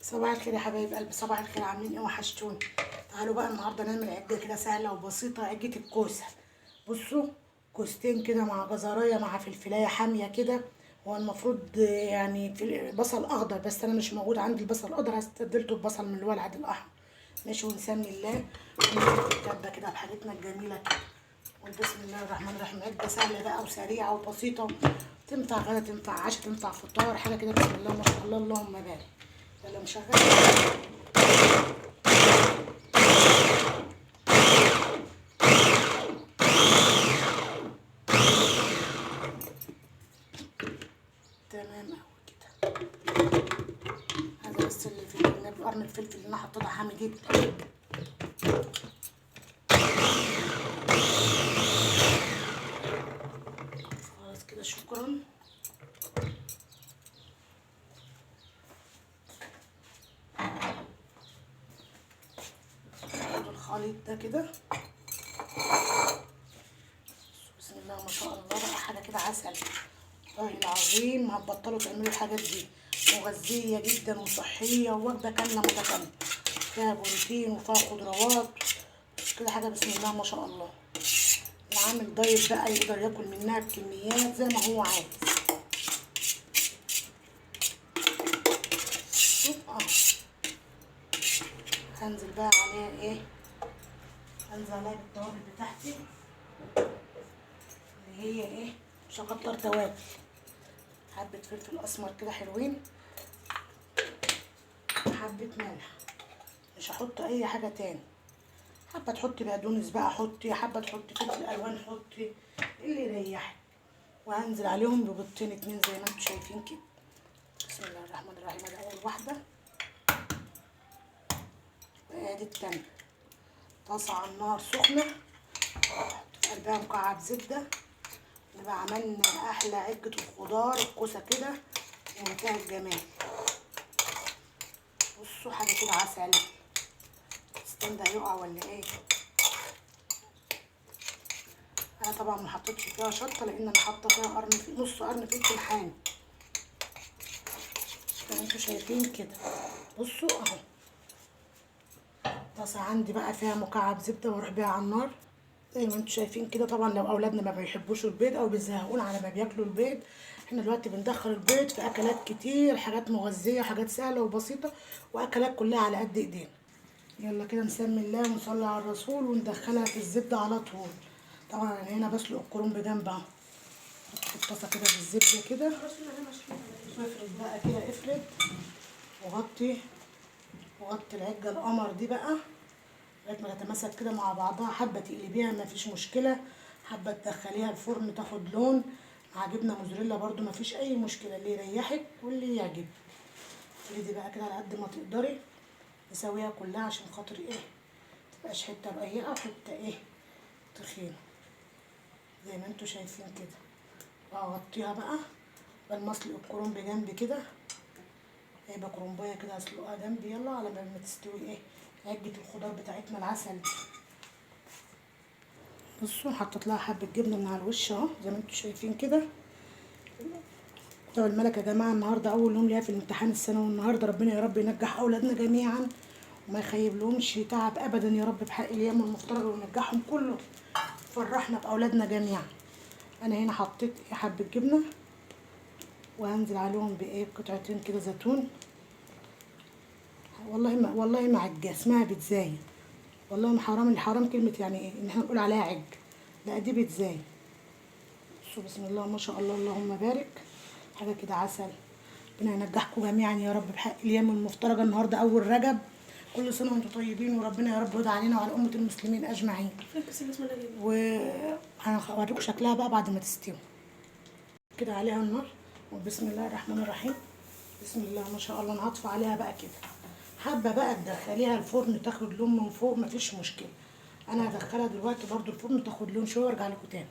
صباح الخير يا حبايب قلبي، صباح الخير، عاملين ايه؟ وحشتوني. تعالوا بقى النهارده نعمل عجه كده سهله وبسيطه، عجه الكوسه. بصوا، كوستين كده مع جزرايه مع فلفلايه حاميه كده. هو المفروض يعني في بصل اخضر، بس انا مش موجود عندي البصل الاخضر، استبدلته ببصل من اللي هو العادي الاحمر. ماشي، ونسمي الله وننزل في الكبه كده بحاجتنا الجميله كده. بسم الله الرحمن الرحيم. عجه سهله بقى وسريعه وبسيطه، تنفع غدا، تنفع عشاء، تنفع فطار، حاجه كده. بسم الله ما شاء الله، اللهم بارك. يلا نشغل. تمام اهو كده. هذا بس اللي في النبي، قرن الفلفل اللي انا حطيتها حامي جدا. خلاص كده، شكرا. ناخد الخليط ده كده. بسم الله ما شاء الله، بقى حاجه كده عسل. والله العظيم هتبطلوا تعملوا الحاجات دي، مغذيه جدا وصحيه، ووجبه كامله متكامله، فيها بروتين وفيها خضروات كده، حاجه بسم الله ما شاء الله. اللي عامل دايت بقى يقدر ياكل منها بكميات زي ما هو عايز. شوف هنزل بقى عليها ايه، هنزل عليها بالتوابل بتاعتي اللي هي ايه، مش هكتر توابل. حبة فلفل اسمر كده حلوين، حبة ملح، مش هحط اي حاجة تاني. حابة تحطي بقدونس بقى حطي، حابة تحطي فلفل الوان حطي، اللي يريحك. وهنزل عليهم ببيضتين اتنين زي ما انتم شايفين كده. بسم الله الرحمن الرحيم. ادي اول واحدة وادي التانية. طاسة على النار سخنة، احط في قلبها مكعب زبدة. نبقى عملنا احلى عجة الخضار الكوسة كده بمنتهى الجمال. بصوا حاجة كده عسل. الستاند ده هيقع ولا ايه؟ انا طبعا ما حطيتش فيها شطة، لان انا حاطة فيها نص قرن فلفل حامي زي ما انتوا شايفين كده. بصوا اهو. طاسة عندي بقى فيها مكعب زبدة، واروح بيها على النار زي ما انتوا شايفين كده. طبعا لو اولادنا ما بيحبوش البيض او بيزهقونا على ما بياكلوا البيض، احنا دلوقتي بندخل البيض في اكلات كتير، حاجات مغذيه وحاجات سهله وبسيطه، واكلات كلها على قد ايدينا. يلا كده نسمي الله ونصلي على الرسول وندخلها في الزبده على طول. طبعا انا هنا بسلق الكرنب بجنب اهو. في الطاسه كده بالزبده كده، افرد بقى كده، افرد وغطي، وغطي العجه القمر دي بقى لغايه ما تتماسك كده مع بعضها. حابه تقلبيها مفيش مشكله، حابه تدخليها الفرن تاخد لون مع جبنه موزاريلا برده مفيش اي مشكله، اللي يريحك واللي يعجبك. افردي بقى كده على قد ما تقدري، تسويها كلها عشان خاطر ايه، متبقاش حته رقيقه وحته ايه تخينه زي ما انتوا شايفين كده. واغطيها بقى بالمسلق الكرنب جنبي كده. جايبه كرنبايه كده هسلقها جنبي، يلا على ما تستوي ايه عجه الخضار بتاعتنا العسل دي. بصوا حطيت لها حبه جبنه من على الوش اهو زي ما انتوا شايفين كده. طب الملك يا جماعه، النهارده اول يوم ليا في الامتحان الثانوي، النهارده ربنا يا رب ينجح اولادنا جميعا وما يخيب لهمش تعب ابدا يا رب بحق الايام المفترجه، وينجحهم كله، فرحنا باولادنا جميعا. انا هنا حطيت حبه جبنه، وهنزل عليهم بايه بقطعتين كده زيتون. والله ما عجه، اسمها بيتزايه. والله ما حرام، الحرام كلمه يعني ايه ان احنا نقول عليها عج، لا دي بيتزايه. بصوا بسم الله ما شاء الله، اللهم بارك. حاجه كده عسل. ربنا ينجحكم جميعا يا رب بحق الايام المفترجه. النهارده اول رجب، كل سنه وانتم طيبين، وربنا يا رب يرضى علينا وعلى امه المسلمين اجمعين. وهوريكم شكلها بقى بعد ما تستوي كده عليها النار. وبسم الله الرحمن الرحيم. بسم الله ما شاء الله. انا هطفي عليها بقى كده. حابه بقى تدخليها الفرن تاخد لون من فوق مفيش مشكله، انا هدخلها دلوقتي برضو الفرن تاخد لون شويه وارجع لكم تاني.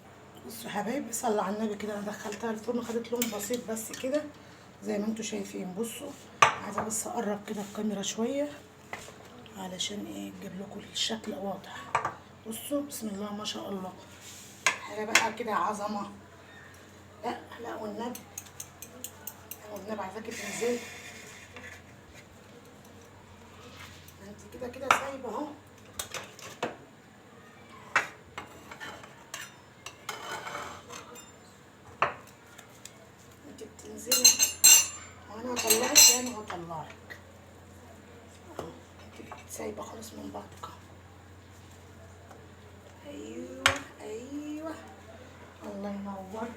بصوا يا حبايبي، صلوا على النبي كده. انا دخلتها الفرن خدت لون بسيط بس كده زي ما انتوا شايفين. بصوا، عايزه بس اقرب كده الكاميرا شويه علشان ايه تجيب لكم الشكل واضح. بصوا بسم الله ما شاء الله، حاجه بقى كده عظمه. لا والنبي، والنبي عايزاكي تنزلي. سايبه اهو. انت بتنزلي وانا هطلعك يعني هطلعك اهو. انت سايبه خالص من بعضك اهو. ايوه ايوه، الله ينور.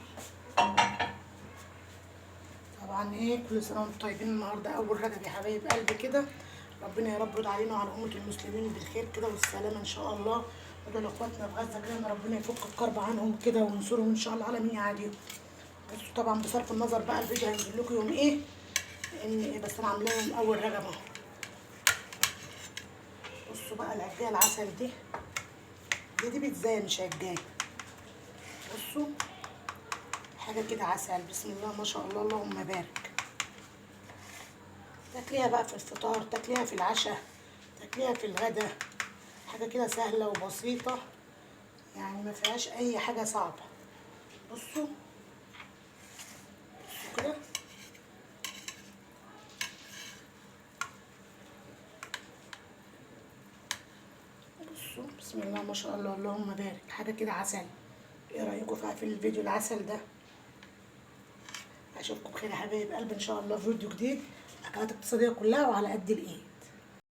طبعا ايه، كل سنه وانتم طيبين. النهارده اول رجب يا حبايب قلبي كده. ربنا يا رب يرضى علينا وعلى امه المسلمين بالخير كده والسلامه ان شاء الله. ودول اخواتنا في غزه كده، ان ربنا يفك الكرب عنهم كده وينصرهم ان شاء الله على مين يعاديهم. بصوا طبعا بصرف النظر بقى الفيديو هينزل لكم يوم ايه، ان إيه، بس انا عاملاه يوم اول رجب اهو. بصوا بقى العجايه العسل دي بيتزاي مش عجايه. بصوا حاجه كده عسل، بسم الله ما شاء الله اللهم بارك. تاكليها بقى في الفطار، تاكليها في العشاء، تاكليها في الغدا. حاجه كده سهله وبسيطه يعني، ما فيهاش اي حاجه صعبه. بصوا كده. بصوا بسم الله ما شاء الله اللهم بارك. حاجه كده عسل. ايه رايكم في الفيديو العسل ده؟ اشوفكم بخير يا حبايب قلبي ان شاء الله في فيديو جديد. اكلات اقتصاديه كلها وعلى قد الايد.